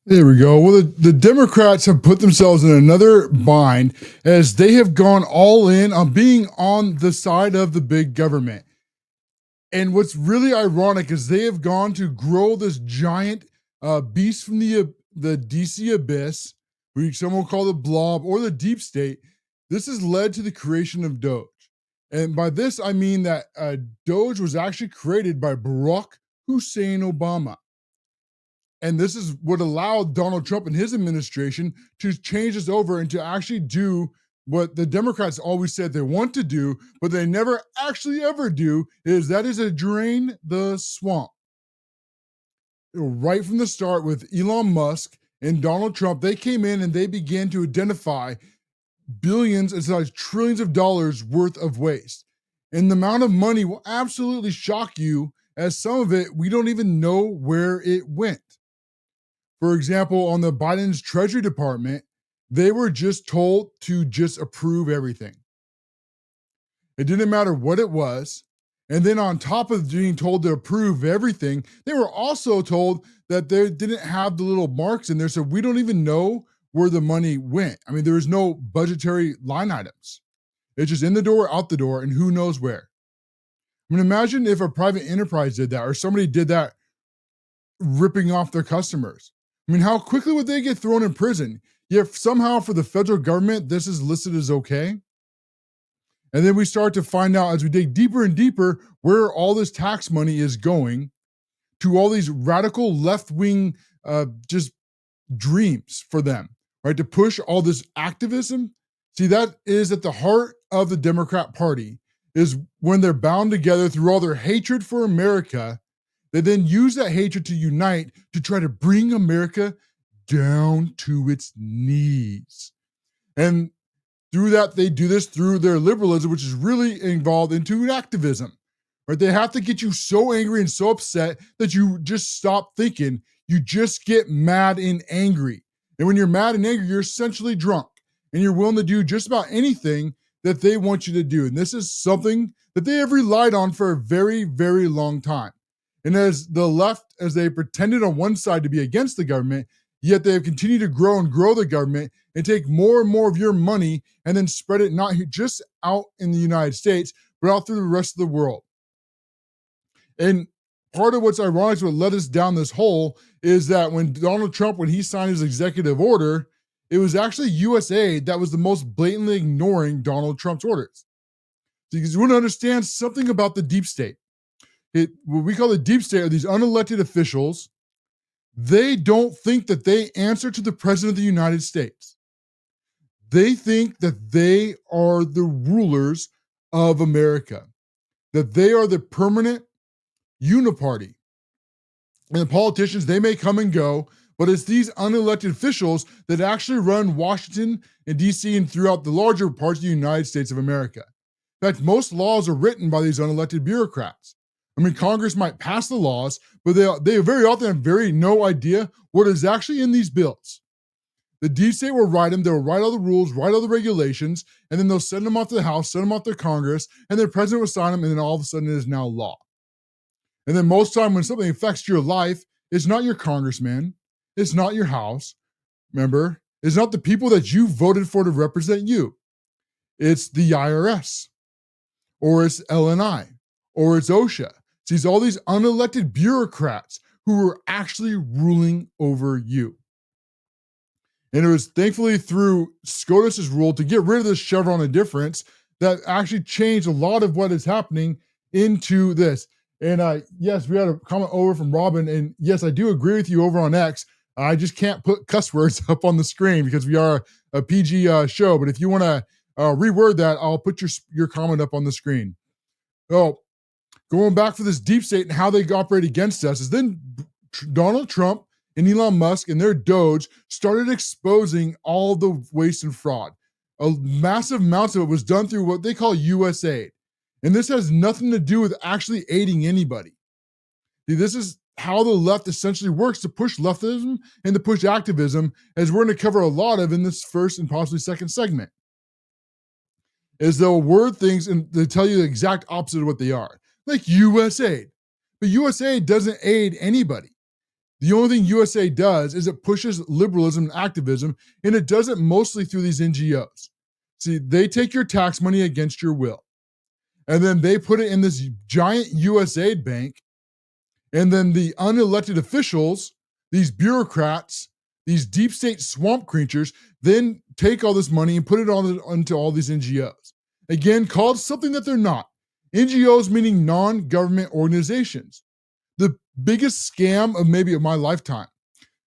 There we go. Well, the Democrats have put themselves in another bind as they have gone all in on being on the side of the big government. And what's really ironic is they have gone to grow this giant beast from the DC abyss, which some will call the blob or the deep state. This has led to the creation of DOGE. And by this, I mean that DOGE was actually created by Barack Hussein Obama. And this is what allowed Donald Trump and his administration to change this over and to actually do what the Democrats always said they want to do, but they never actually ever do, is that is to drain the swamp. Right from the start with Elon Musk and Donald Trump, they came in and they began to identify billions and sometimes trillions of dollars worth of waste. And the amount of money will absolutely shock you, as some of it, we don't even know where it went. For example, on the Biden's Treasury Department, they were just told to just approve everything. It didn't matter what it was. And then on top of being told to approve everything, they were also told that they didn't have the little marks in there. So we don't even know where the money went. I mean, there was no budgetary line items. It's just in the door, out the door, and who knows where. I mean, imagine if a private enterprise did that or somebody did that ripping off their customers. I mean, how quickly would they get thrown in prison? Yet somehow for the federal government, this is listed as okay. And then we start to find out as we dig deeper and deeper where all this tax money is going to all these radical left-wing just dreams for them, right? To push all this activism. See, that is at the heart of the Democrat Party, is when they're bound together through all their hatred for America. They then use that hatred to unite to try to bring America down to its knees. And through that, they do this through their liberalism, which is really involved into activism. Right? They have to get you so angry and so upset that you just stop thinking. You just get mad and angry. And when you're mad and angry, you're essentially drunk. And you're willing to do just about anything that they want you to do. And this is something that they have relied on for a very, very long time. And as the left, as they pretended on one side to be against the government, yet they have continued to grow and grow the government and take more and more of your money and then spread it not just out in the United States, but out through the rest of the world. And part of what's ironic, what led us down this hole, is that when Donald Trump, when he signed his executive order, it was actually USAID that was the most blatantly ignoring Donald Trump's orders. Because you want to understand something about the deep state. What we call the deep state are these unelected officials. They don't think that they answer to the president of the United States. They think that they are the rulers of America, that they are the permanent uniparty. And the politicians, they may come and go, but it's these unelected officials that actually run Washington and DC and throughout the larger parts of the United States of America. In fact, most laws are written by these unelected bureaucrats. I mean, Congress might pass the laws, but they very often have no idea what is actually in these bills. The deep state will write them, they'll write all the rules, write all the regulations, and then they'll send them off to the House, send them off to Congress, and the president will sign them, and then all of a sudden it is now law. And then most time when something affects your life, it's not your congressman, it's not your House member, it's not the people that you voted for to represent you. It's the IRS, or it's LNI, or it's OSHA. It's all these unelected bureaucrats who are actually ruling over you. And it was thankfully through SCOTUS's rule to get rid of this Chevron of difference that actually changed a lot of what is happening into this. And yes, we had a comment over from Robin, and yes, I do agree with you over on X. I just can't put cuss words up on the screen because we are a PG show. But if you want to reword that, I'll put your comment up on the screen. Oh, going back for this deep state and how they operate against us is then Donald Trump and Elon Musk and their DOGE started exposing all the waste and fraud. A massive amounts of it was done through what they call USAID. And this has nothing to do with actually aiding anybody. See, this is how the left essentially works to push leftism and to push activism, as we're going to cover a lot of in this first and possibly second segment. Is they'll word things and they tell you the exact opposite of what they are. Like USAID. But USAID doesn't aid anybody. The only thing USA does is it pushes liberalism and activism, and it does it mostly through these NGOs. See, they take your tax money against your will, and then they put it in this giant USAID bank, and then the unelected officials, these bureaucrats, these deep state swamp creatures, then take all this money and put it onto all these NGOs. Again, called something that they're not. NGOs meaning non-government organizations. The biggest scam of maybe of my lifetime.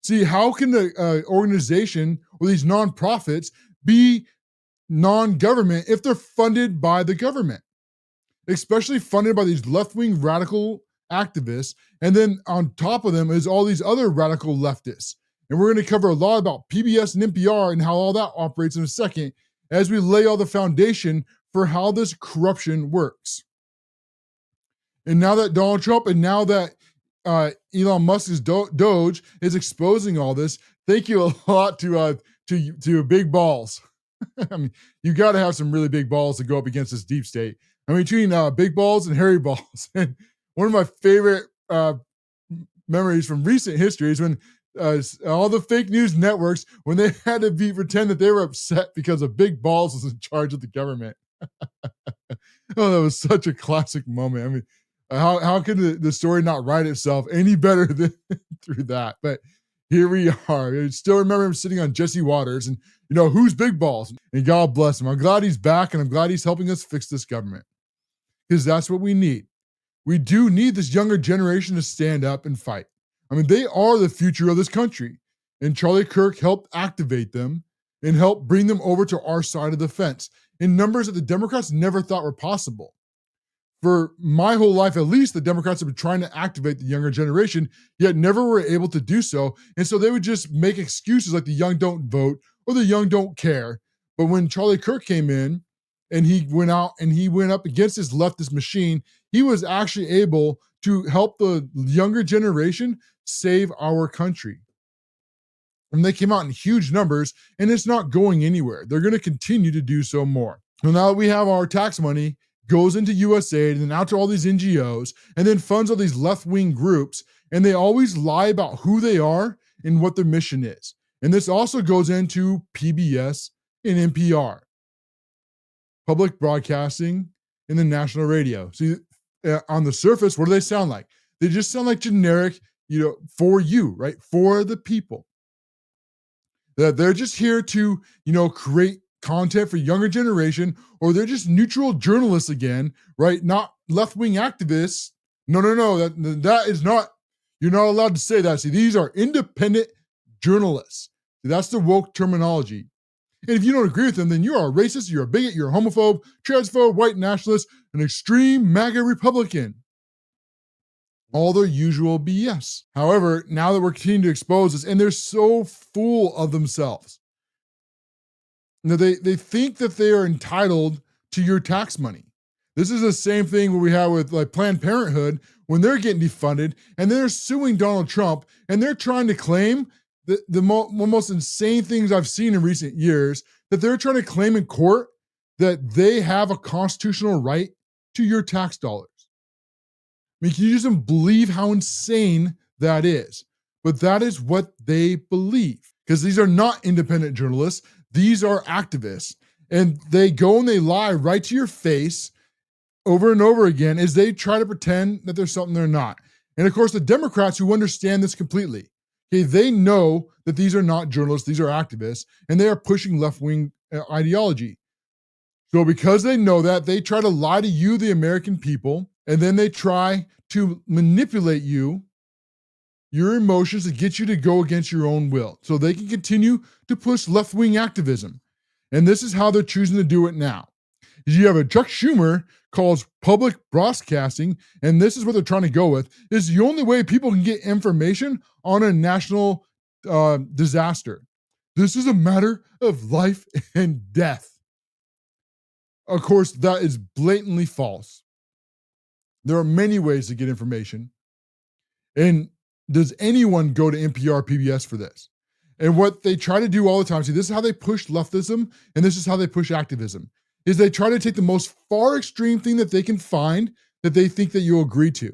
See, how can the organization or these nonprofits be non-government if they're funded by the government? Especially funded by these left-wing radical activists, and then on top of them is all these other radical leftists. And we're going to cover a lot about PBS and NPR and how all that operates in a second as we lay all the foundation for how this corruption works. And now that Donald Trump and now that Elon Musk's DOGE is exposing all this, thank you a lot to Big Balls. I mean, you got to have some really big balls to go up against this deep state. I mean, between Big Balls and Hairy Balls. And one of my favorite memories from recent history is when all the fake news networks, when they had to pretend that they were upset because of Big Balls was in charge of the government. Oh, that was such a classic moment. I mean, how could the story not write itself any better than through that? But here we are. I still remember him sitting on Jesse Waters and, who's Big Balls? And God bless him. I'm glad he's back, and I'm glad he's helping us fix this government, because that's what we need. We do need this younger generation to stand up and fight. I mean, they are the future of this country, and Charlie Kirk helped activate them and help bring them over to our side of the fence in numbers that the Democrats never thought were possible. For my whole life, at least, the Democrats have been trying to activate the younger generation, yet never were able to do so. And so they would just make excuses like the young don't vote or the young don't care. But when Charlie Kirk came in and he went out and he went up against his leftist machine, he was actually able to help the younger generation save our country. And they came out in huge numbers, and it's not going anywhere. They're going to continue to do so more. So now that we have our tax money, goes into USAID and then out to all these NGOs and then funds all these left-wing groups, and they always lie about who they are and what their mission is. And this also goes into PBS and NPR, public broadcasting and the national radio. See, on the surface, what do they sound like? They just sound like generic, for you, right? For the people. That they're just here to, create content for younger generation, or they're just neutral journalists again, right? Not left-wing activists. No, that is not, you're not allowed to say that. See, these are independent journalists. See, that's the woke terminology. And if you don't agree with them, then you are a racist, you're a bigot, you're a homophobe, transphobe, white nationalist, an extreme MAGA Republican. All their usual BS. However, now that we're continuing to expose this, and they're so full of themselves, they think that they are entitled to your tax money. This is the same thing what we have with like Planned Parenthood when they're getting defunded and they're suing Donald Trump and they're trying to claim the most insane things I've seen in recent years, that they're trying to claim in court that they have a constitutional right to your tax dollars. I mean, can you just believe how insane that is? But that is what they believe, because these are not independent journalists. These are activists, and they go and they lie right to your face over and over again as they try to pretend that there's something they're not. And of course, the Democrats who understand this completely, okay, they know that these are not journalists, these are activists, and they are pushing left-wing ideology. So because they know that, they try to lie to you, the American people, and then they try to manipulate you, your emotions, to get you to go against your own will so they can continue to push left-wing activism. And this is how they're choosing to do it now. You have a Chuck Schumer calls public broadcasting, and this is what they're trying to go with, is the only way people can get information on a national disaster. This is a matter of life and death. Of course, that is blatantly false. There are many ways to get information. And does anyone go to NPR, PBS for this? And what they try to do all the time, see, this is how they push leftism, and this is how they push activism, is they try to take the most far extreme thing that they can find that they think that you'll agree to.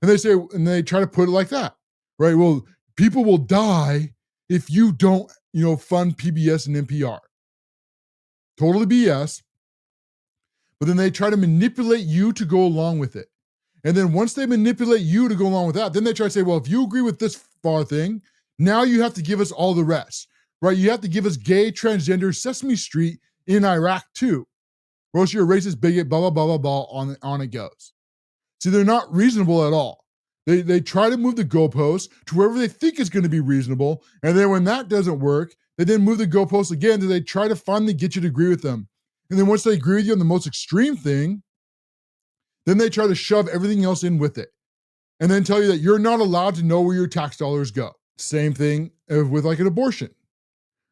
And they say, and they try to put it like that. right? Well, people will die if you don't, fund PBS and NPR. Totally BS. But then they try to manipulate you to go along with it. And then once they manipulate you to go along with that, then they try to say, well, if you agree with this far thing, now you have to give us all the rest, right? You have to give us gay, transgender, Sesame Street in Iraq too. Or else you're a racist bigot, blah, blah, blah, blah, blah, on it goes. See, they're not reasonable at all. They try to move the goalposts to wherever they think is going to be reasonable. And then when that doesn't work, they then move the goalposts again to they try to finally get you to agree with them. And then once they agree with you on the most extreme thing, then they try to shove everything else in with it. And then tell you that you're not allowed to know where your tax dollars go. Same thing with like an abortion.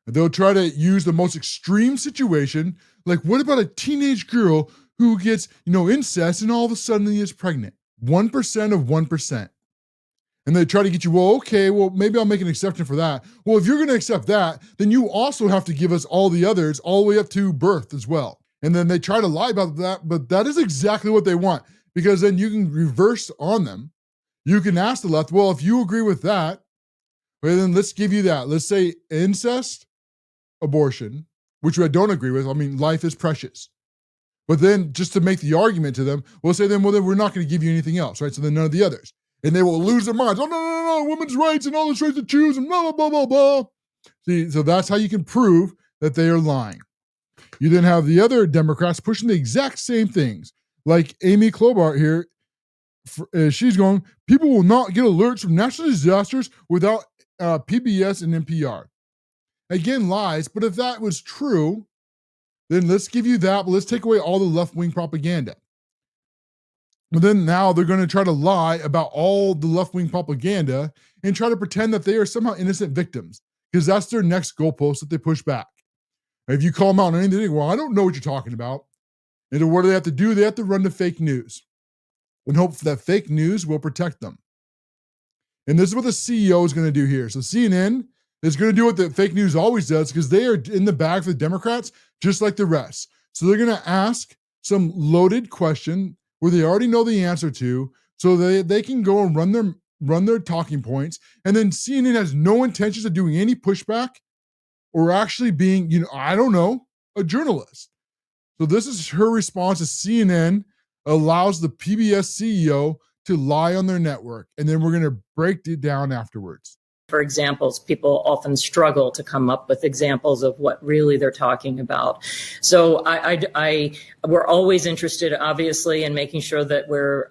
They'll try to use the most extreme situation. Like, what about a teenage girl who gets, incest and all of a sudden is pregnant? 1% of 1%. And they try to get you, well, okay, well, maybe I'll make an exception for that. Well, if you're going to accept that, then you also have to give us all the others all the way up to birth as well. And then they try to lie about that, but that is exactly what they want, because then you can reverse on them. You can ask the left, well, if you agree with that, well, then let's give you that. Let's say incest, abortion, which I don't agree with. I mean, life is precious. But then just to make the argument to them, we'll say then, well, then we're not going to give you anything else, right? So then none of the others. And they will lose their minds. Oh, no, women's rights and all this right to choose and blah, blah, blah, blah, blah. See, so that's how you can prove that they are lying. You then have the other Democrats pushing the exact same things. Like Amy Klobuchar here, she's going, people will not get alerts from natural disasters without PBS and NPR. Again, lies, but if that was true, then let's give you that, but let's take away all the left-wing propaganda. But then now they're going to try to lie about all the left-wing propaganda and try to pretend that they are somehow innocent victims, because that's their next goalpost that they push back. If you call them out on anything, they think, well, I don't know what you're talking about. And then what do they have to do? They have to run to fake news and hope that fake news will protect them. And this is what the CEO is going to do here. So CNN is going to do what the fake news always does, because they are in the bag for the Democrats, just like the rest. So they're going to ask some loaded question where they already know the answer to, so they can go and run their talking points. And then CNN has no intentions of doing any pushback or actually being, I don't know, a journalist. So this is her response to CNN allows the PBS CEO to lie on their network. And then we're going to break it down afterwards. For examples, people often struggle to come up with examples of what really they're talking about. So we're always interested, obviously, in making sure that we're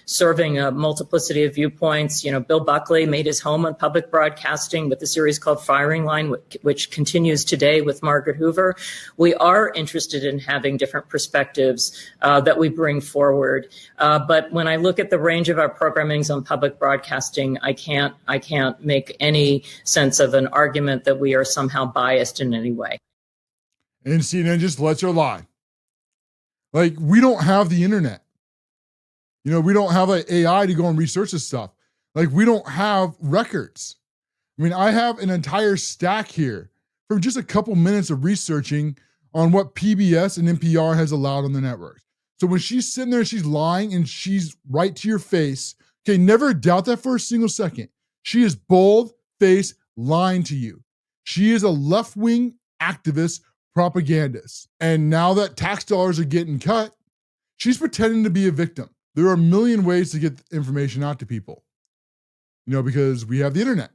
serving a multiplicity of viewpoints. Bill Buckley made his home on public broadcasting with a series called Firing Line, which continues today with Margaret Hoover. We are interested in having different perspectives that we bring forward. But when I look at the range of our programmings on public broadcasting, I can't make any sense of an argument that we are somehow biased in any way. And CNN just lets her lie. Like, we don't have the internet. We don't have an AI to go and research this stuff. Like, we don't have records. I mean, I have an entire stack here from just a couple minutes of researching on what PBS and NPR has allowed on the network. So when she's sitting there, she's lying and she's right to your face. Okay, never doubt that for a single second. She is bold-faced lying to you. She is a left-wing activist propagandist. And now that tax dollars are getting cut, she's pretending to be a victim. There are a million ways to get information out to people, because we have the internet.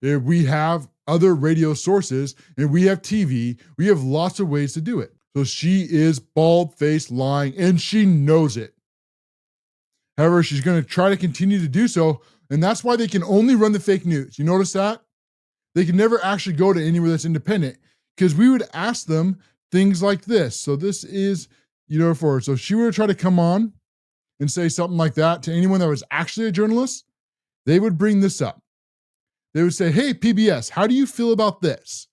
If we have other radio sources and we have TV, we have lots of ways to do it. So she is bald-faced lying and she knows it. However, she's going to try to continue to do so. And that's why they can only run the fake news. You notice that? They can never actually go to anywhere that's independent, because we would ask them things like this. So this is, so if she were to try to come on and say something like that to anyone that was actually a journalist, they would bring this up. They would say, hey, PBS, how do you feel about this?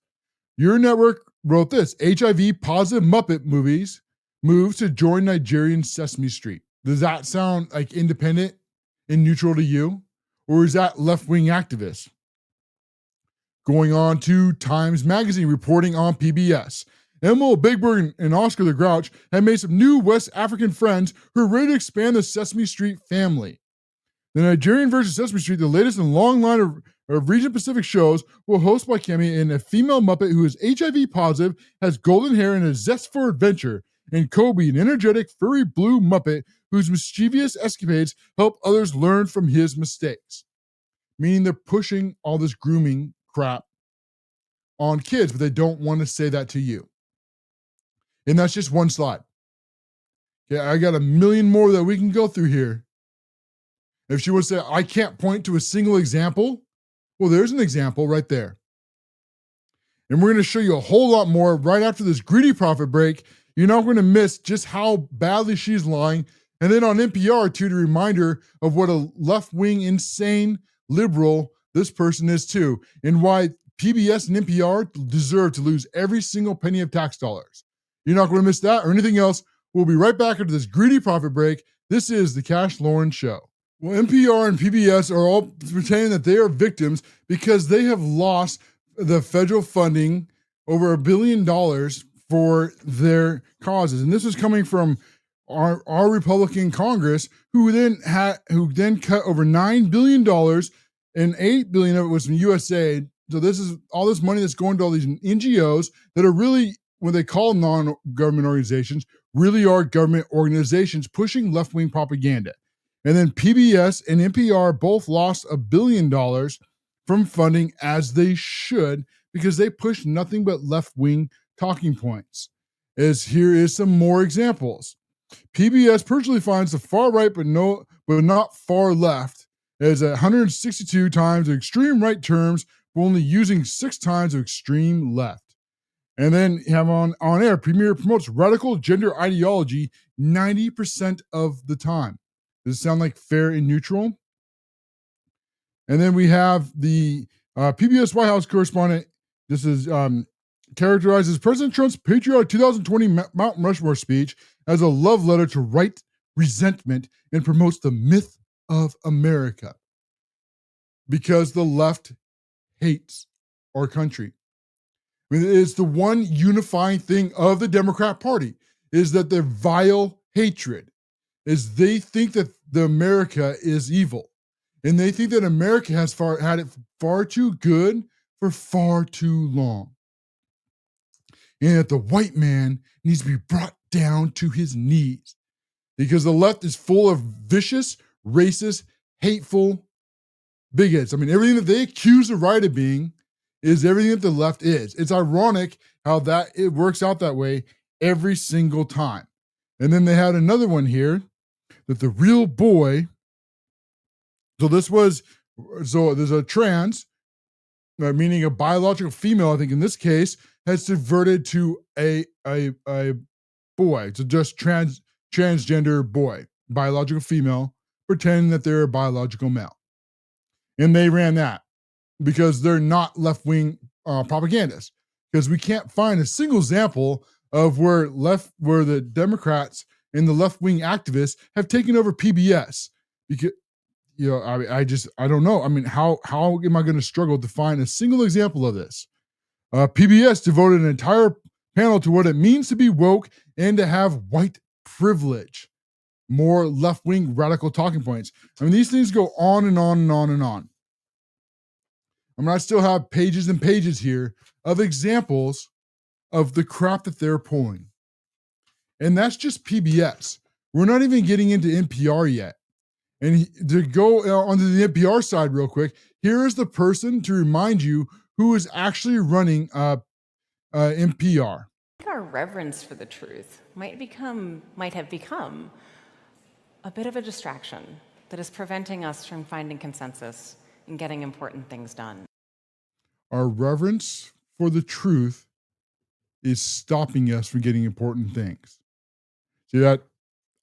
Your network wrote this: HIV positive Muppet movies moves to join Nigerian Sesame Street. Does that sound like independent and neutral to you? Or is that left-wing activists? Going on to Times Magazine reporting on PBS. Emil Bigberg and Oscar the Grouch have made some new West African friends who are ready to expand the Sesame Street family. The Nigerian version of Sesame Street, the latest in a long line of region Pacific shows, will host by Kemi and a female Muppet who is HIV positive, has golden hair, and a zest for adventure, and Kobe, an energetic, furry blue Muppet whose mischievous escapades help others learn from his mistakes. Meaning they're pushing all this grooming crap on kids, but they don't want to say that to you. And that's just one slide. Okay, I got a million more that we can go through here. If she would say, I can't point to a single example, well, there's an example right there. And we're going to show you a whole lot more right after this greedy profit break. You're not going to miss just how badly she's lying. And then on NPR, too, to remind her of what a left-wing, insane liberal this person is, too, and why PBS and NPR deserve to lose every single penny of tax dollars. You're not going to miss that or anything else. We'll be right back after this greedy profit break. This is the CASHLOREN Show. Well, NPR and PBS are all pretending that they are victims because they have lost the federal funding over $1 billion for their causes. And this is coming from our Republican Congress, who then cut over $9 billion, and $8 billion of it was from USAID. So this is all this money that's going to all these NGOs that are really, when they call non-government organizations, really are government organizations pushing left-wing propaganda. And then PBS and NPR both lost $1 billion from funding, as they should, because they push nothing but left-wing talking points. Here is some more examples. PBS personally finds the far right, but not far left, as 162 times of extreme right terms, but only using 6 times of extreme left. And then you have on air, Premier promotes radical gender ideology 90% of the time. Does it sound like fair and neutral? And then we have the PBS White House correspondent. This is characterizes President Trump's patriotic 2020 Mount Rushmore speech as a love letter to right resentment and promotes the myth of America, because the left hates our country. I mean, it's the one unifying thing of the Democrat Party is that their vile hatred is they think that the America is evil, and they think that America has had it far too good for far too long, and that the white man needs to be brought down to his knees, because the left is full of vicious, racist, hateful bigots. I mean, everything that they accuse the right of being is everything that the left is. It's ironic how that it works out that way every single time. And then they had another one here that the real boy. So there's a trans, meaning a biological female, I think in this case, has converted to a boy. So just transgender boy, biological female, pretending that they're a biological male. And they ran that because they're not left-wing propagandists. Because we can't find a single example of where the Democrats and the left-wing activists have taken over PBS. Because I don't know. I mean, how am I going to struggle to find a single example of this? PBS devoted an entire panel to what it means to be woke and to have white privilege. More left-wing radical talking points. I mean, these things go on and on and on and on. I mean, I still have pages and pages here of examples of the crap that they're pulling. And that's just PBS. We're not even getting into NPR yet. And to go onto the NPR side real quick, here is the person to remind you who is actually running NPR. Our reverence for the truth might have become a bit of a distraction that is preventing us from finding consensus and getting important things done. Our reverence for the truth is stopping us from getting important things. See that?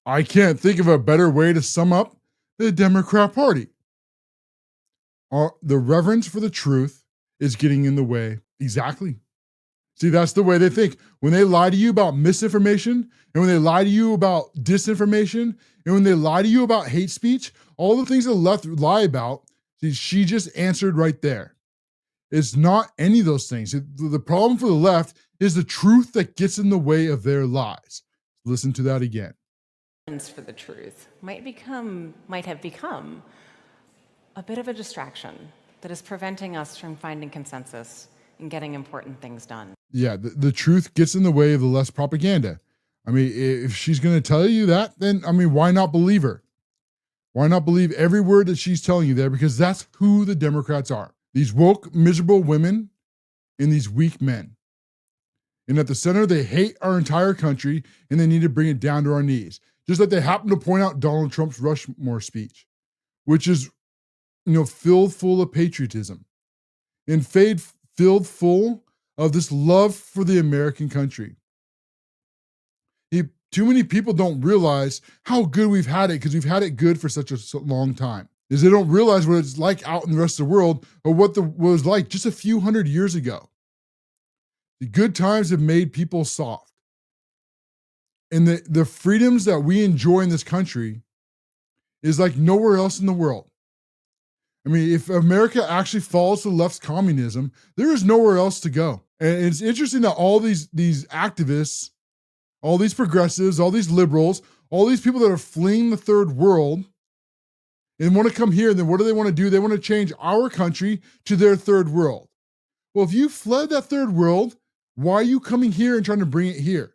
I can't think of a better way to sum up the Democrat Party. The reverence for the truth is getting in the way. Exactly. See, that's the way they think. When they lie to you about misinformation, and when they lie to you about disinformation, and when they lie to you about hate speech, all the things the left lie about, see, she just answered right there. It's not any of those things. The problem for the left is the truth that gets in the way of their lies. Listen to that again. For the truth might have become a bit of a distraction that is preventing us from finding consensus and getting important things done. Yeah, the truth gets in the way of the less propaganda. I mean, if she's going to tell you that, then, I mean, why not believe her? Why not believe every word that she's telling you there? Because that's who the Democrats are. These woke, miserable women and these weak men. And at the center, they hate our entire country and they need to bring it down to our knees. Just like they happen to point out Donald Trump's Rushmore speech, which is, filled full of patriotism and filled full of this love for the American country. Too many people don't realize how good we've had it because we've had it good for such a long time. Is they don't realize what it's like out in the rest of the world or what was like just a few hundred years ago. The good times have made people soft. And the freedoms that we enjoy in this country is like nowhere else in the world. I mean, if America actually falls to the left's communism, there is nowhere else to go. And it's interesting that all these activists, all these progressives, all these liberals, all these people that are fleeing the third world and want to come here, and then what do they want to do? They want to change our country to their third world. Well, if you fled that third world, why are you coming here and trying to bring it here?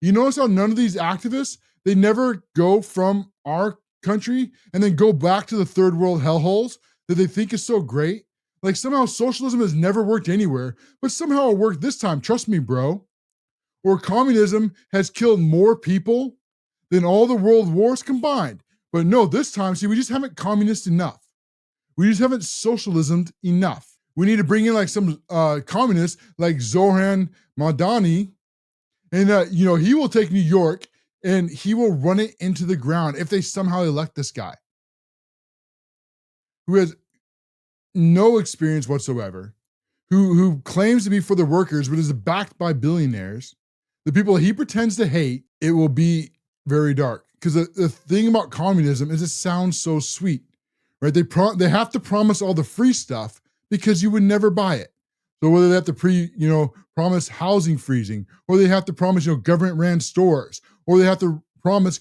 You notice how none of these activists, they never go from our country and then go back to the third world hellholes that they think is so great. Like somehow socialism has never worked anywhere, but somehow it worked this time. Trust me, bro. Or communism has killed more people than all the world wars combined. But no, this time, see, we just haven't communist enough. We just haven't socialismed enough. We need to bring in like some communists like Zoran Madani, and he will take New York and he will run it into the ground if they somehow elect this guy who has no experience whatsoever, who claims to be for the workers but is backed by billionaires. The people he pretends to hate, it will be very dark. Because the thing about communism is it sounds so sweet, right? They have to promise all the free stuff because you would never buy it. So whether they have to promise housing freezing, or they have to promise, government ran stores, or they have to promise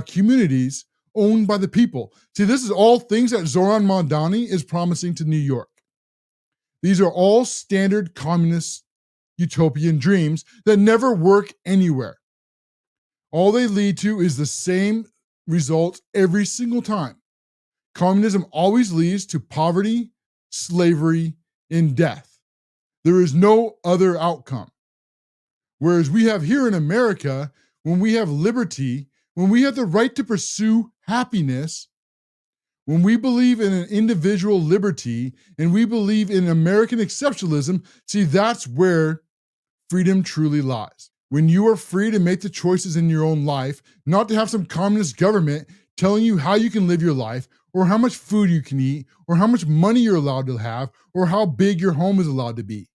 communities owned by the people. See, this is all things that Zoran Madani is promising to New York. These are all standard communist utopian dreams that never work anywhere. All they lead to is the same result every single time. Communism always leads to poverty, slavery, and death. There is no other outcome. Whereas we have here in America, when we have liberty, when we have the right to pursue happiness, when we believe in an individual liberty and we believe in American exceptionalism, see, that's where freedom truly lies. When you are free to make the choices in your own life, not to have some communist government telling you how you can live your life, or how much food you can eat, or how much money you're allowed to have, or how big your home is allowed to be.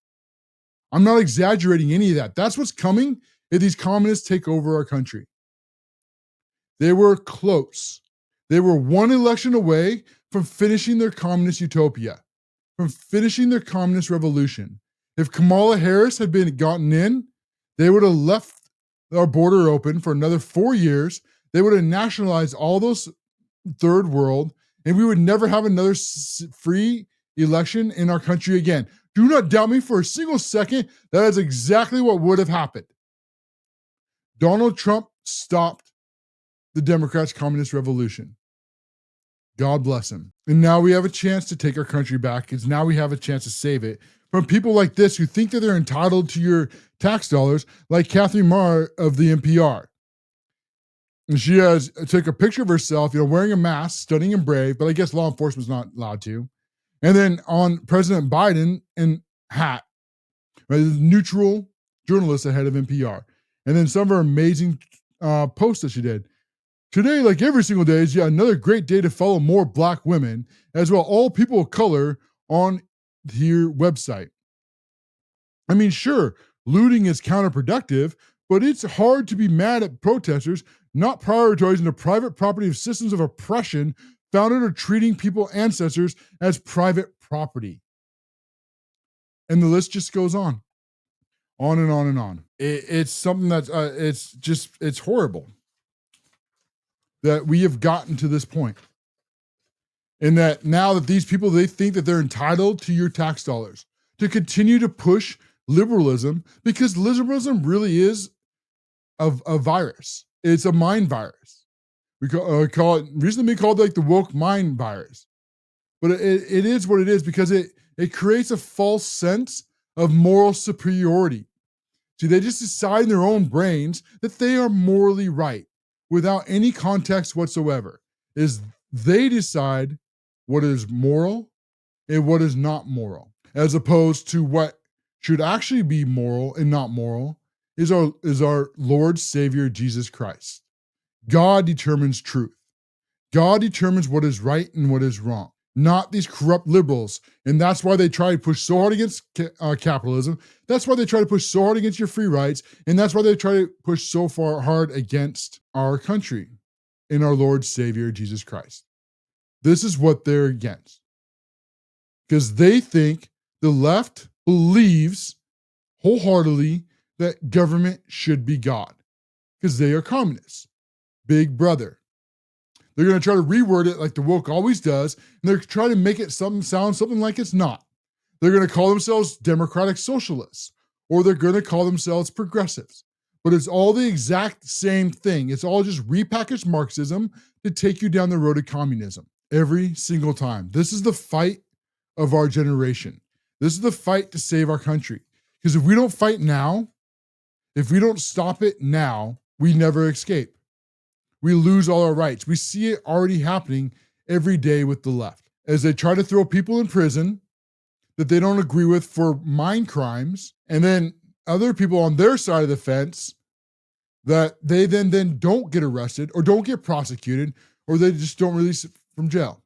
I'm not exaggerating any of that. That's what's coming if these communists take over our country. They were close. They were one election away from finishing their communist utopia, from finishing their communist revolution. If Kamala Harris had been gotten in, they would have left our border open for another 4 years. They would have nationalized all those third world, and we would never have another free election in our country again. Do not doubt me for a single second. That is exactly what would have happened. Donald Trump stopped the Democrats' communist revolution. God bless him. And now we have a chance to take our country back, because now we have a chance to save it from people like this who think that they're entitled to your tax dollars, like Catherine Marr of the NPR. And she took a picture of herself, wearing a mask, stunning and brave, but I guess law enforcement's not allowed to. And then on President Biden in hat, right, neutral journalist ahead of NPR. And then some of her amazing posts that she did. Today, like every single day, is yet another great day to follow more Black women, as well all people of color on your website. I mean, sure, looting is counterproductive, but it's hard to be mad at protesters not prioritizing the private property of systems of oppression founded on treating people's ancestors as private property. And the list just goes on and on and on. It's something that's, it's horrible that we have gotten to this point. And that now that these people, they think that they're entitled to your tax dollars to continue to push liberalism, because liberalism really is a virus. It's a mind virus. We call it, recently called like the woke mind virus. But it is what it is, because it creates a false sense of moral superiority. See, they just decide in their own brains that they are morally right without any context whatsoever. They decide what is moral and what is not moral, as opposed to what should actually be moral and not moral is our Lord Savior Jesus Christ. God determines truth. God determines what is right and what is wrong, not these corrupt liberals. And that's why they try to push so hard against capitalism. That's why they try to push so hard against your free rights. And that's why they try to push so far hard against our country and our Lord Savior Jesus Christ. This is what they're against, because they think the left believes wholeheartedly that government should be God, because they are communists. Big brother. They're going to try to reword it like the woke always does, and they're trying to make it sound something like it's not. They're going to call themselves democratic socialists, or they're going to call themselves progressives. But it's all the exact same thing. It's all just repackaged Marxism to take you down the road of communism every single time. This is the fight of our generation. This is the fight to save our country. Because if we don't fight now, if we don't stop it now, we never escape. We lose all our rights. We see it already happening every day with the left, as they try to throw people in prison that they don't agree with for mind crimes, and then other people on their side of the fence that they then don't get arrested or don't get prosecuted, or they just don't release it from jail.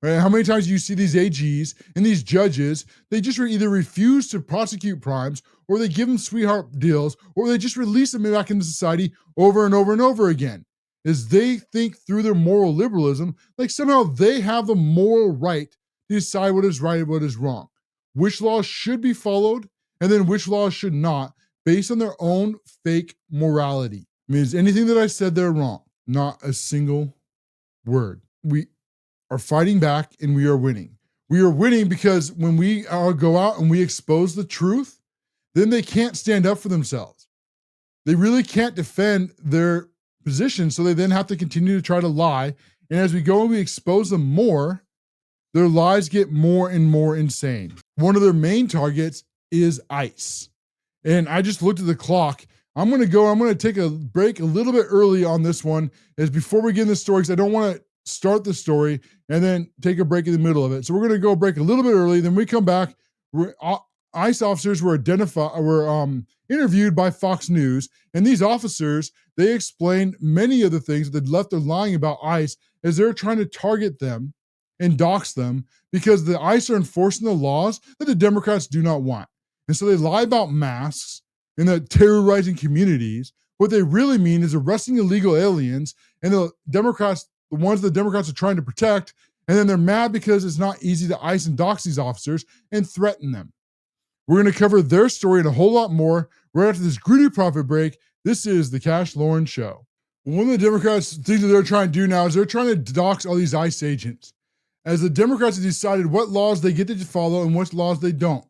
Right? How many times do you see these AGs and these judges, they just either refuse to prosecute crimes, or they give them sweetheart deals, or they just release them back into society over and over and over again? Is they think through their moral liberalism, like somehow they have the moral right to decide what is right and what is wrong, which laws should be followed, and then which laws should not, based on their own fake morality. I mean, is anything that I said there wrong? Not a single word. We are fighting back and we are winning. We are winning because when we go out and we expose the truth, then they can't stand up for themselves. They really can't defend their position, so they then have to continue to try to lie. And as we go and we expose them more, their lies get more and more insane. One of their main targets is ICE. And I just looked at the clock. I'm going to take a break a little bit early on this one, as before we get into the story, because I don't want to start the story and then take a break in the middle of it. So we're going to go break a little bit early. Then we come back. ICE officers were interviewed by Fox News, and these officers, they explained many of the things that the left are lying about ICE, as they're trying to target them and dox them, because the ICE are enforcing the laws that the Democrats do not want. And so they lie about masks and that terrorizing communities. What they really mean is arresting illegal aliens, and the ones the Democrats are trying to protect, and then they're mad because it's not easy to ICE and dox these officers and threaten them. We're going to cover their story and a whole lot more right after this greedy profit break. This is the CASHLOREN Show. One of the Democrats' things that they're trying to do now is they're trying to dox all these ICE agents, as the Democrats have decided what laws they get to follow and what laws they don't.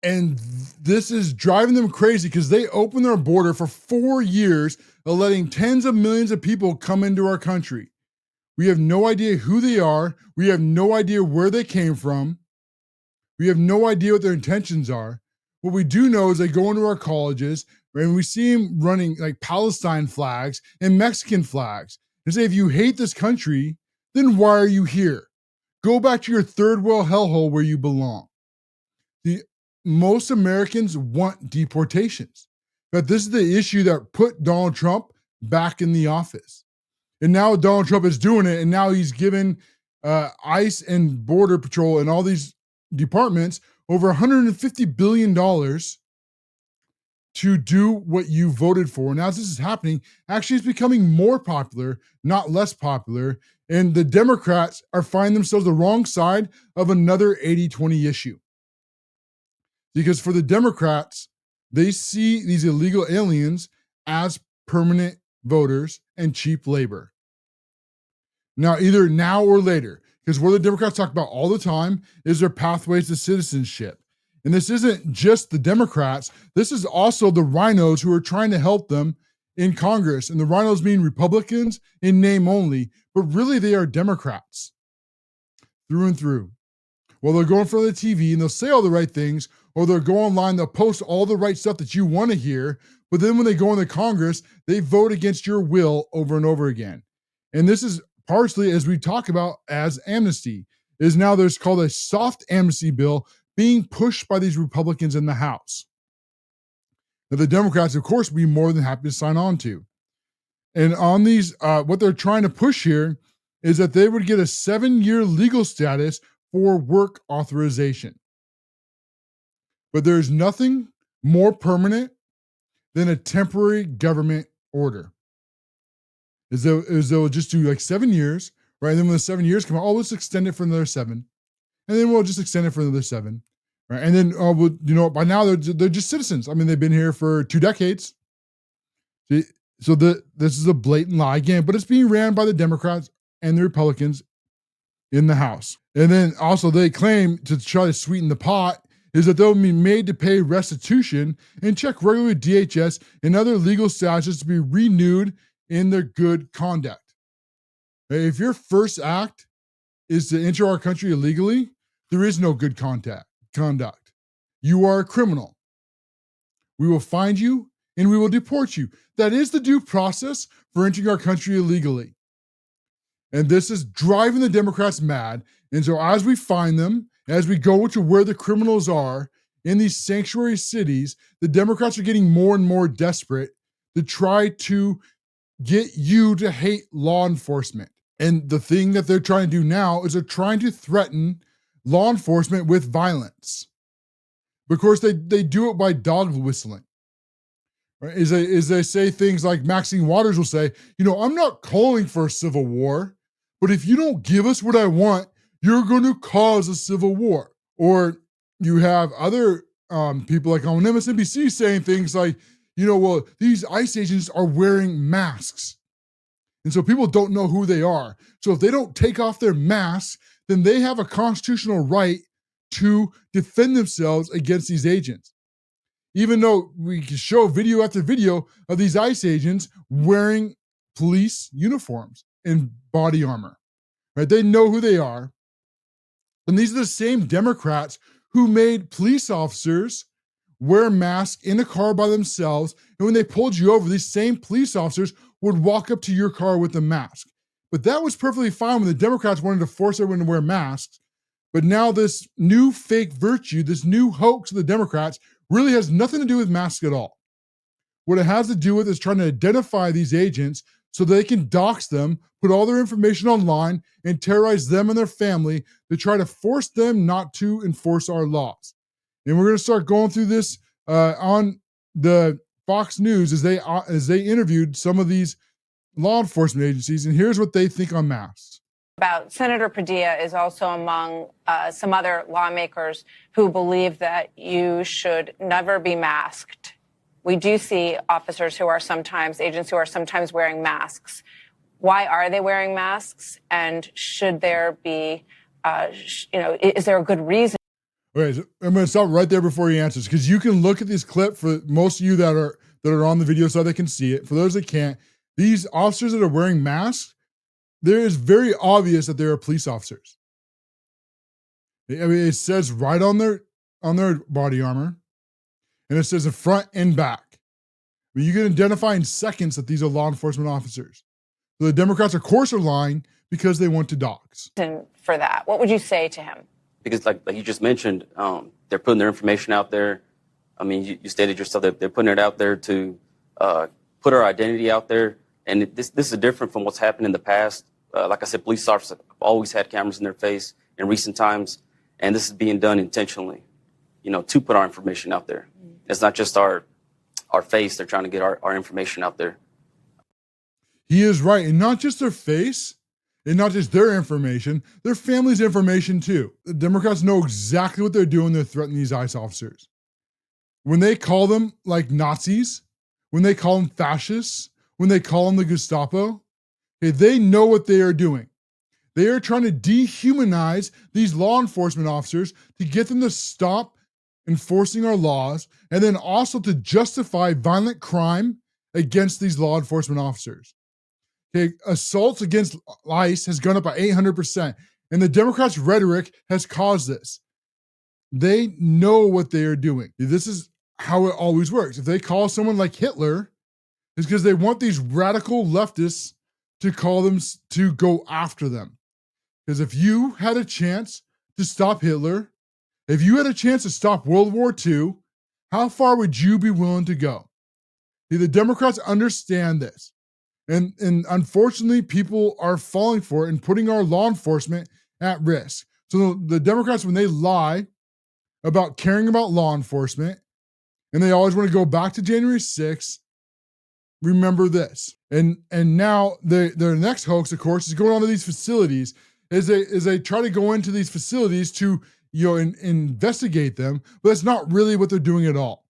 And this is driving them crazy, because they opened their border for 4 years of letting tens of millions of people come into our country. We have no idea who they are. We have no idea where they came from. We have no idea what their intentions are. What we do know is they go into our colleges and we see them running like Palestine flags and Mexican flags and say, if you hate this country, then why are you here? Go back to your third world hellhole where you belong. Most Americans want deportations, but this is the issue that put Donald Trump back in the office. And now Donald Trump is doing it, and now he's given ICE and Border Patrol and all these departments over $150 billion to do what you voted for. Now, as this is happening, actually it's becoming more popular, not less popular. And the Democrats are finding themselves the wrong side of another 80-20 issue. Because for the Democrats, they see these illegal aliens as permanent voters and cheap labor. Now, either now or later, because what the Democrats talk about all the time is their pathways to citizenship. And this isn't just the Democrats. This is also the Rinos who are trying to help them in Congress. And the Rinos mean Republicans in name only, but really they are Democrats through and through. Well, they'll go in front of the TV and they'll say all the right things, or they'll go online, they'll post all the right stuff that you want to hear. But then when they go into Congress, they vote against your will over and over again. And this is partially, as we talk about, as amnesty, is now there's called a soft amnesty bill being pushed by these Republicans in the House. Now, the Democrats, of course, would be more than happy to sign on to. And on these, what they're trying to push here is that they would get a 7-year legal status for work authorization. But there's nothing more permanent than a temporary government order. Is they'll just do like 7 years, right? And then when the 7 years come out, oh, let's extend it for another 7. And then we'll just extend it for another 7, right? And then, by now they're just citizens. I mean, they've been here for 2 decades. So this is a blatant lie again, but it's being ran by the Democrats and the Republicans in the House. And then also they claim to try to sweeten the pot is that they'll be made to pay restitution and check regularly with DHS and other legal statuses to be renewed in their good conduct. If your first act is to enter our country illegally, there is no good conduct. You are a criminal. We will find you and we will deport you. That is the due process for entering our country illegally. And this is driving the Democrats mad. And so as we find them, as we go to where the criminals are in these sanctuary cities, the Democrats are getting more and more desperate to try to get you to hate law enforcement. And the thing that they're trying to do now is they're trying to threaten law enforcement with violence. Of course, they do it by dog whistling. Right? Is they say things like Maxine Waters will say, I'm not calling for a civil war, but if you don't give us what I want, you're going to cause a civil war. Or you have other people like on MSNBC saying things like, well, these ICE agents are wearing masks. And so people don't know who they are. So if they don't take off their masks, then they have a constitutional right to defend themselves against these agents. Even though we can show video after video of these ICE agents wearing police uniforms and body armor, right? They know who they are. And these are the same Democrats who made police officers wear masks in a car by themselves. And when they pulled you over, these same police officers would walk up to your car with a mask. But that was perfectly fine when the Democrats wanted to force everyone to wear masks. But now this new fake virtue, this new hoax of the Democrats really has nothing to do with masks at all. What it has to do with is trying to identify these agents so they can dox them, put all their information online, and terrorize them and their family to try to force them not to enforce our laws. And we're going to start going through this on the Fox News as they interviewed some of these law enforcement agencies, and here's what they think on masks. Senator Padilla is also among some other lawmakers who believe that you should never be masked. We do see agents who are sometimes wearing masks. Why are they wearing masks? And should there be, is there a good reason? Okay, so I'm going to stop right there before he answers, because you can look at this clip for most of you that are on the video so they can see it. For those that can't, these officers that are wearing masks, there is very obvious that they are police officers. I mean, it says right on their body armor, and it says the front and back. I mean, you can identify in seconds that these are law enforcement officers. So the Democrats, of course, are lying because they want to dox. For that, what would you say to him? Because like you just mentioned, they're putting their information out there. I mean, you stated yourself that they're putting it out there to put our identity out there. And this is different from what's happened in the past. Like I said, police officers have always had cameras in their face in recent times. And this is being done intentionally, to put our information out there. It's not just our face. They're trying to get our information out there. He is right. And not just their face, and not just their information, their family's information too. The Democrats know exactly what they're doing. They're threatening these ICE officers. When they call them like Nazis, when they call them fascists, when they call them the Gestapo, okay, they know what they are doing. They are trying to dehumanize these law enforcement officers to get them to stop enforcing our laws, and then also to justify violent crime against these law enforcement officers. Okay, assaults against ICE has gone up by 800%, and the Democrats' rhetoric has caused this. They know what they are doing. This is how it always works. If they call someone like Hitler, it's because they want these radical leftists to call them, to go after them. Because if you had a chance to stop Hitler, if you had a chance to stop World War II, how far would you be willing to go? See, the Democrats understand this. And unfortunately, people are falling for it and putting our law enforcement at risk. So the Democrats, when they lie about caring about law enforcement, and they always want to go back to January 6th, remember this. And now their next hoax, of course, is going on to these facilities as they try to go into these facilities to investigate them, but that's not really what they're doing at all.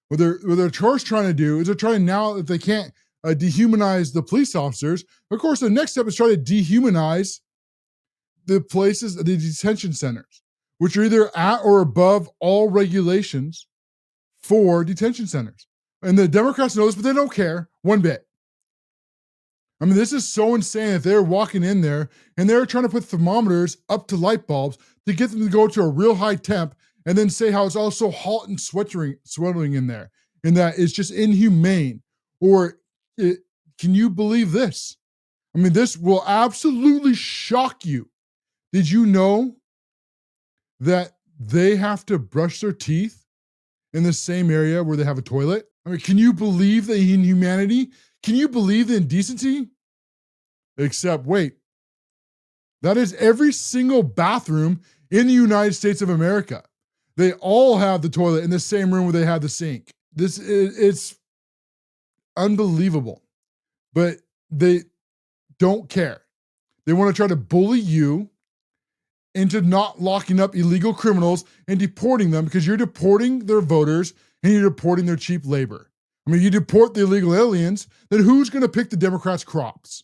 What they're trying to do is they're trying, now that they can't dehumanize the police officers, of course, the next step is try to dehumanize the places, the detention centers, which are either at or above all regulations for detention centers. And the Democrats know this, but they don't care one bit. I mean, this is so insane that they're walking in there and they're trying to put thermometers up to light bulbs to get them to go to a real high temp and then say how it's all so hot and sweltering in there and that it's just inhumane. Or can you believe this? I mean, this will absolutely shock you. Did you know that they have to brush their teeth in the same area where they have a toilet? I mean, can you believe the inhumanity? Can you believe the indecency? Except, wait, that is every single bathroom in the United States of America. They all have the toilet in the same room where they have the sink. It's unbelievable, but they don't care. They want to try to bully you into not locking up illegal criminals and deporting them, because you're deporting their voters and you're deporting their cheap labor. I mean, you deport the illegal aliens, then who's going to pick the Democrats' crops?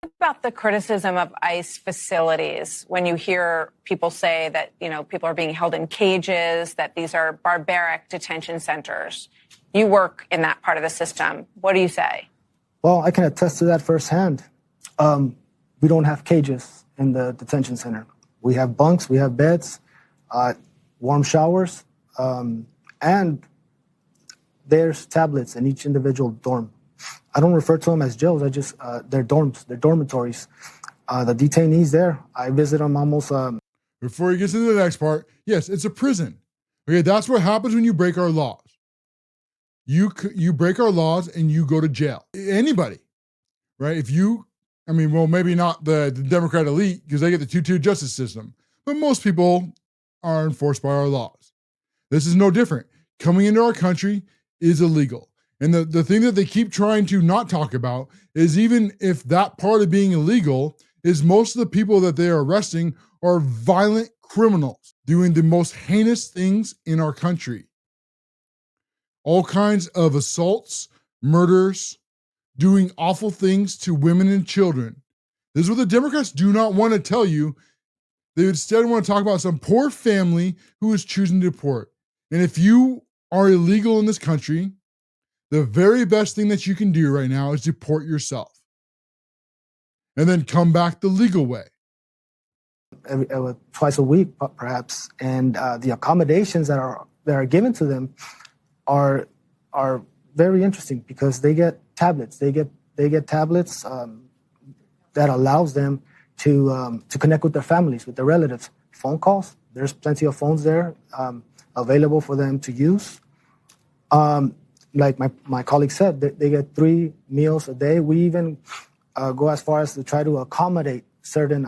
About the criticism of ICE facilities when you hear people say that, people are being held in cages, that these are barbaric detention centers. You work in that part of the system. What do you say? Well, I can attest to that firsthand. We don't have cages in the detention center. We have bunks, we have beds, warm showers, and there's tablets in each individual dorm. I don't refer to them as jails. They're dorms, they're dormitories. The detainees there, I visit them almost. Before he gets into the next part, yes, it's a prison. Okay, that's what happens when you break our laws. You break our laws and you go to jail. Anybody, right? Maybe not the Democrat elite because they get the 2-2 justice system, but most people are enforced by our laws. This is no different. Coming into our country is illegal. And the thing that they keep trying to not talk about is, even if that part of being illegal, is most of the people that they are arresting are violent criminals doing the most heinous things in our country. All kinds of assaults, murders, doing awful things to women and children. This is what the Democrats do not want to tell you. They instead want to talk about some poor family who is choosing to deport. And if you are illegal in this country, the very best thing that you can do right now is deport yourself and then come back the legal way. Twice a week, perhaps. And the accommodations that are given to them are very interesting because they get tablets. They get tablets that allows them to connect with their families, with their relatives. Phone calls. There's plenty of phones there available for them to use. Like my colleague said, they get 3 meals a day. We even go as far as to try to accommodate certain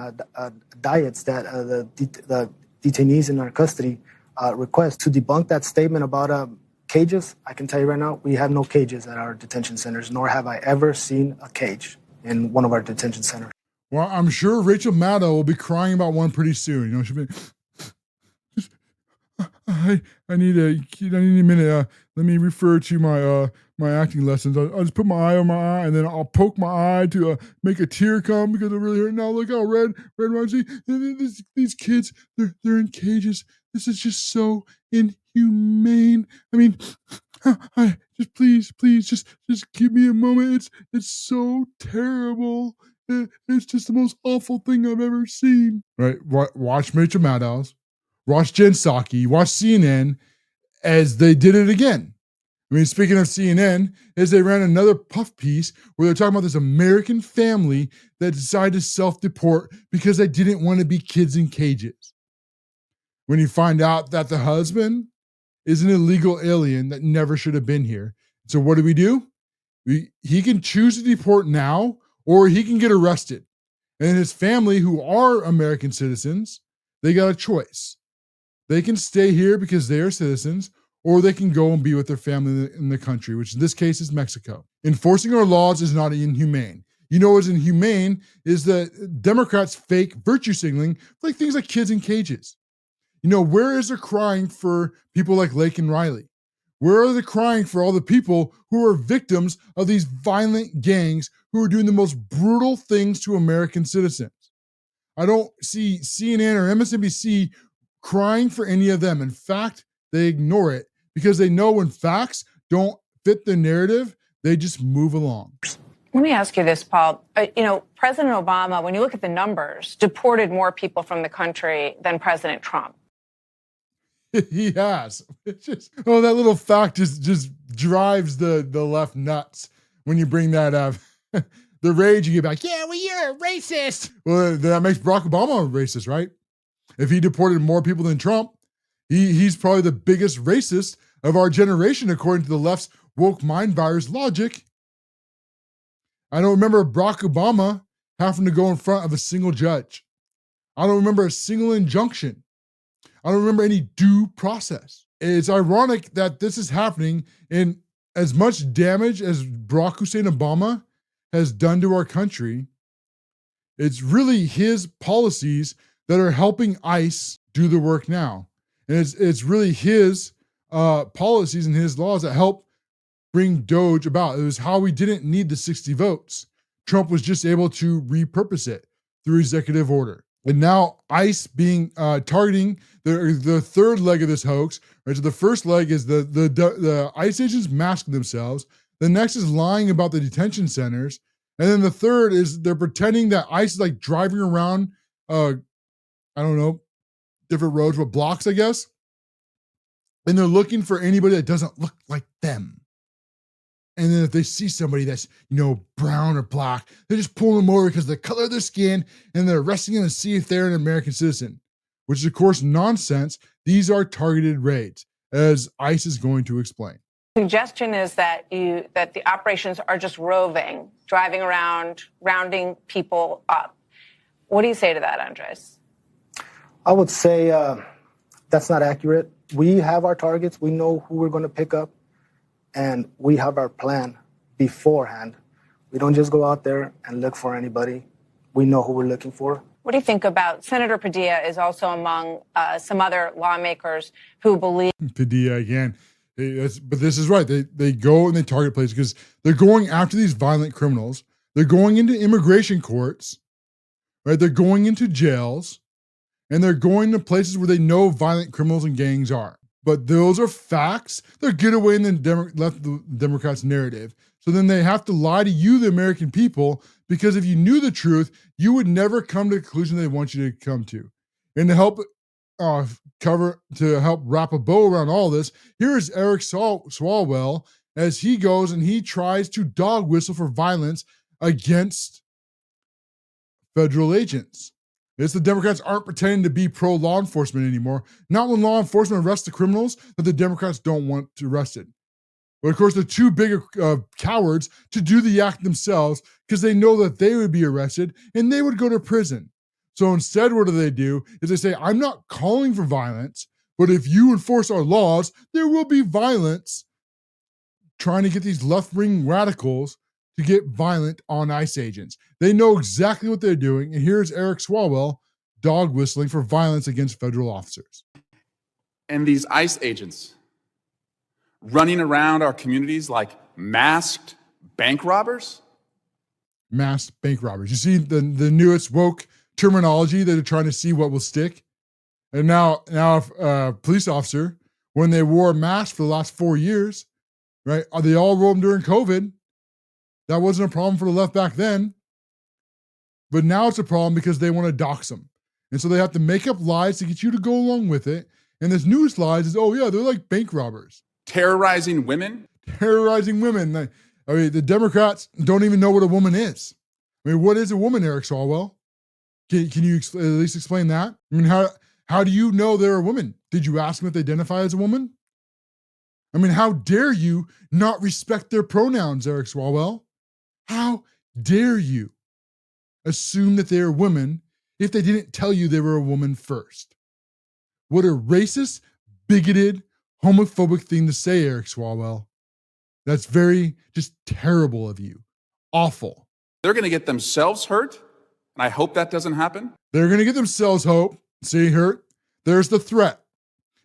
diets that the detainees in our custody request. To debunk that statement about cages, I can tell you right now, we have no cages at our detention centers, nor have I ever seen a cage in one of our detention centers. Well, I'm sure Rachel Maddow will be crying about one pretty soon. She'll be, I need a minute. Let me refer to my acting lessons. I'll just put my eye on my eye, and then I'll poke my eye to make a tear come because I'm really hurt. Now look how red runs. These kids, they're in cages. This is just so inhumane. I mean, just please, just give me a moment. It's so terrible. It's just the most awful thing I've ever seen. Right? Watch Mitchell Maddows. Watch Jen Psaki, watch CNN as they did it again. I mean, speaking of CNN, as they ran another puff piece where they're talking about this American family that decided to self-deport because they didn't want to be kids in cages. When you find out that the husband is an illegal alien that never should have been here. So what do? He can choose to deport now, or he can get arrested. And his family, who are American citizens, they got a choice. They can stay here because they are citizens, or they can go and be with their family in the country, which in this case is Mexico. Enforcing our laws is not inhumane. You know what's inhumane is that Democrats fake virtue signaling, like things like kids in cages. You know, where is there crying for people like Lake and Riley? Where are they crying for all the people who are victims of these violent gangs who are doing the most brutal things to American citizens? I don't see CNN or MSNBC crying for any of them. In fact, they ignore it because they know when facts don't fit the narrative, they just move along. Let me ask you this, Paul. President Obama, when you look at the numbers, deported more people from the country than President Trump. He has. It's just, that little fact just drives the left nuts when you bring that up. The rage, you get back, yeah, well, you're a racist. Well, that makes Barack Obama a racist, right? If he deported more people than Trump, he's probably the biggest racist of our generation, according to the left's woke mind virus logic. I don't remember Barack Obama having to go in front of a single judge. I don't remember a single injunction. I don't remember any due process. It's ironic that this is happening in as much damage as Barack Hussein Obama has done to our country. It's really his policies that are helping ICE do the work now. And it's really his policies and his laws that help bring DOGE about. It was how we didn't need the 60 votes. Trump was just able to repurpose it through executive order. And now ICE being targeting the third leg of this hoax. Right? So the first leg is the ICE agents masking themselves. The next is lying about the detention centers. And then the third is they're pretending that ICE is like driving around, I don't know, different roads with blocks, I guess. And they're looking for anybody that doesn't look like them. And then if they see somebody that's, brown or black, they just pull them over because of the color of their skin, and they're arresting them to see if they're an American citizen, which is, of course, nonsense. These are targeted raids, as ICE is going to explain. Suggestion is that the operations are just roving, driving around, rounding people up. What do you say to that, Andres? I would say that's not accurate. We have our targets. We know who we're going to pick up, and we have our plan beforehand. We don't just go out there and look for anybody. We know who we're looking for. What do you think about Senator Padilla is also among some other lawmakers who believe... Padilla again. But this is right. They go and they target places because they're going after these violent criminals. They're going into immigration courts, right? They're going into jails, and they're going to places where they know violent criminals and gangs are. But those are facts. They're get away in the Democrats' narrative. So then they have to lie to you, the American people, because if you knew the truth, you would never come to the conclusion they want you to come to. And to help wrap a bow around all this, here is Eric Swalwell as he goes and he tries to dog whistle for violence against federal agents. It's the Democrats aren't pretending to be pro-law enforcement anymore. Not when law enforcement arrests the criminals that the Democrats don't want arrested. But of course, they're too big cowards to do the act themselves because they know that they would be arrested and they would go to prison. So instead, what do? Is they say, I'm not calling for violence, but if you enforce our laws, there will be violence, trying to get these left-wing radicals to get violent on ICE agents. They know exactly what they're doing, and here's Eric Swalwell dog whistling for violence against federal officers. And these ICE agents running around our communities like masked bank robbers? Mass bank robbers. You see the newest woke terminology that they're trying to see what will stick. And now a police officer, when they wore masks for the last 4 years, right? They all wore them during COVID. That wasn't a problem for the left back then. But now it's a problem because they want to dox them. And so they have to make up lies to get you to go along with it. And this newest lies is, oh yeah, they're like bank robbers. Terrorizing women? Terrorizing women. I mean, the Democrats don't even know what a woman is. I mean, what is a woman, Eric Swalwell? Can you at least explain that? I mean, how do you know they're a woman? Did you ask them if they identify as a woman? I mean, how dare you not respect their pronouns, Eric Swalwell? How dare you assume that they're a woman if they didn't tell you they were a woman first? What a racist, bigoted, homophobic thing to say, Eric Swalwell. That's very just terrible of you. Awful. They're going to get themselves hurt, and I hope that doesn't happen. They're going to get themselves hurt. There's the threat.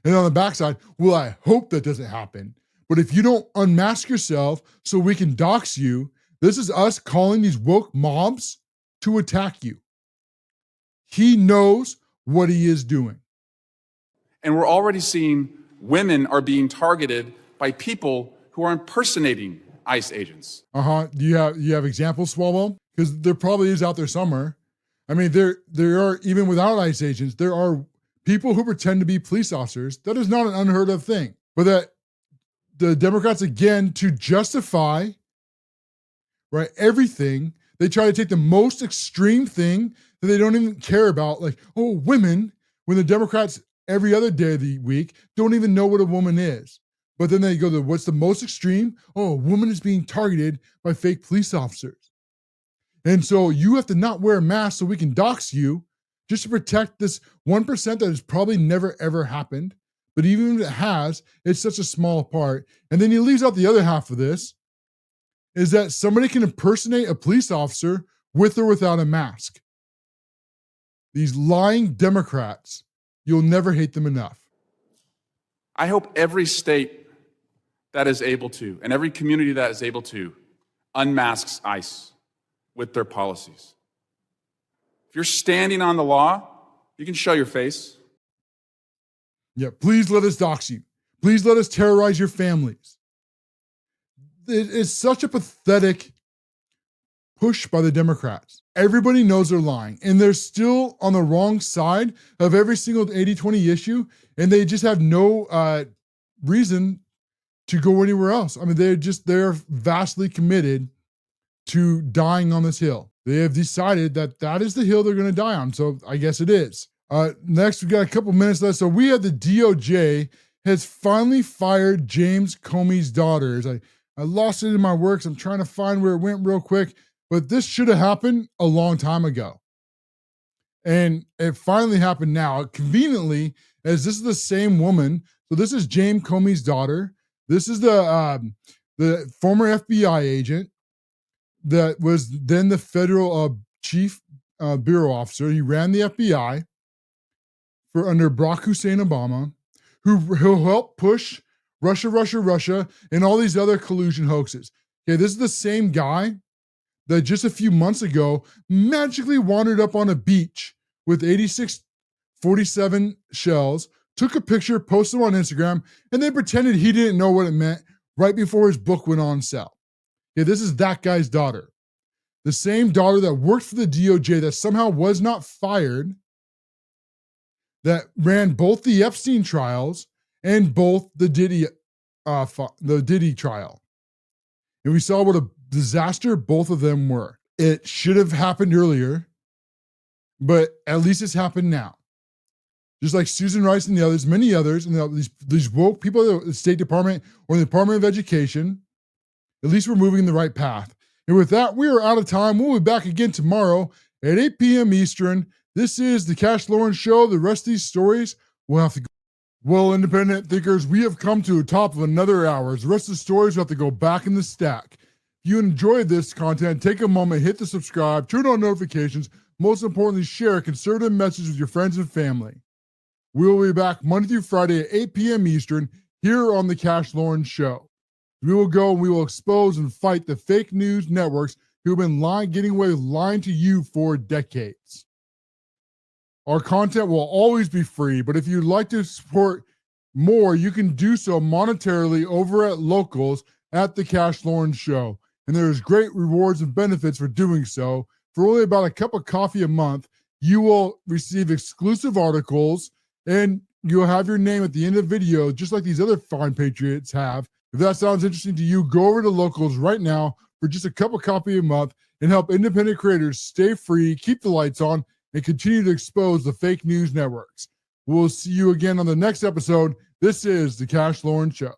And on the backside, well, I hope that doesn't happen. But if you don't unmask yourself so we can dox you, this is us calling these woke mobs to attack you. He knows what he is doing. And we're already seeing women are being targeted by people who are impersonating ICE agents. Do you have examples, Swalwell? Because there probably is out there somewhere. I mean, there are, even without ICE agents, there are people who pretend to be police officers. That is not an unheard of thing. But that the Democrats, again, to justify, right, everything, they try to take the most extreme thing that they don't even care about, like, oh, women, when the Democrats every other day of the week don't even know what a woman is. But then they go to what's the most extreme? Oh, a woman is being targeted by fake police officers. And so you have to not wear a mask so we can dox you just to protect this 1% that has probably never, ever happened. But even if it has, it's such a small part. And then he leaves out the other half of this, is that somebody can impersonate a police officer with or without a mask. These lying Democrats, you'll never hate them enough. I hope every state that is able to, and every community that is able to, unmasks ICE with their policies. If you're standing on the law, you can show your face. Yeah, please let us dox you. Please let us terrorize your families. It is such a pathetic push by the Democrats. Everybody knows they're lying, and they're still on the wrong side of every single 80-20 issue, and they just have no reason to go anywhere else. I mean, they're vastly committed to dying on this hill. They have decided that is the hill they're going to die on, so I guess it is. Next, we got a couple minutes left. So we have the DOJ has finally fired James Comey's daughters. I lost it in my works. I'm trying to find where it went real quick, but this should have happened a long time ago. And it finally happened now, conveniently, as this is the same woman. So this is James Comey's daughter. This is the former FBI agent that was then the federal chief bureau officer. He ran the FBI for under Barack Hussein Obama, who helped push Russia, and all these other collusion hoaxes. Okay, this is the same guy that just a few months ago magically wandered up on a beach with 86-47 shells, took a picture, posted it on Instagram, and then pretended he didn't know what it meant right before his book went on sale. Okay, this is that guy's daughter. The same daughter that worked for the DOJ that somehow was not fired, that ran both the Epstein trials and both the Diddy trial. And we saw what a disaster both of them were. It should have happened earlier, but at least it's happened now. Just like Susan Rice and the others, many others, and these woke people at the State Department or the Department of Education, at least we're moving in the right path. And with that, we are out of time. We'll be back again tomorrow at 8 p.m. Eastern. This is the CASHLOREN Show. The rest of these stories will have to go. Well, independent thinkers, we have come to the top of another hour. The rest of the stories will have to go back in the stack. If you enjoyed this content, take a moment, hit the subscribe, turn on notifications. Most importantly, share a conservative message with your friends and family. We will be back Monday through Friday at 8 p.m. Eastern here on the CASHLOREN Show. We will go and we will expose and fight the fake news networks who have been getting away with lying to you for decades. Our content will always be free, but if you'd like to support more, you can do so monetarily over at locals at the CASHLOREN Show. And there's great rewards and benefits for doing so. For only about a cup of coffee a month, you will receive exclusive articles and you'll have your name at the end of the video, just like these other fine patriots have. If that sounds interesting to you, go over to locals right now for just a cup of coffee a month and help independent creators stay free, keep the lights on, and continue to expose the fake news networks. We'll see you again on the next episode. This is the CASHLOREN Show.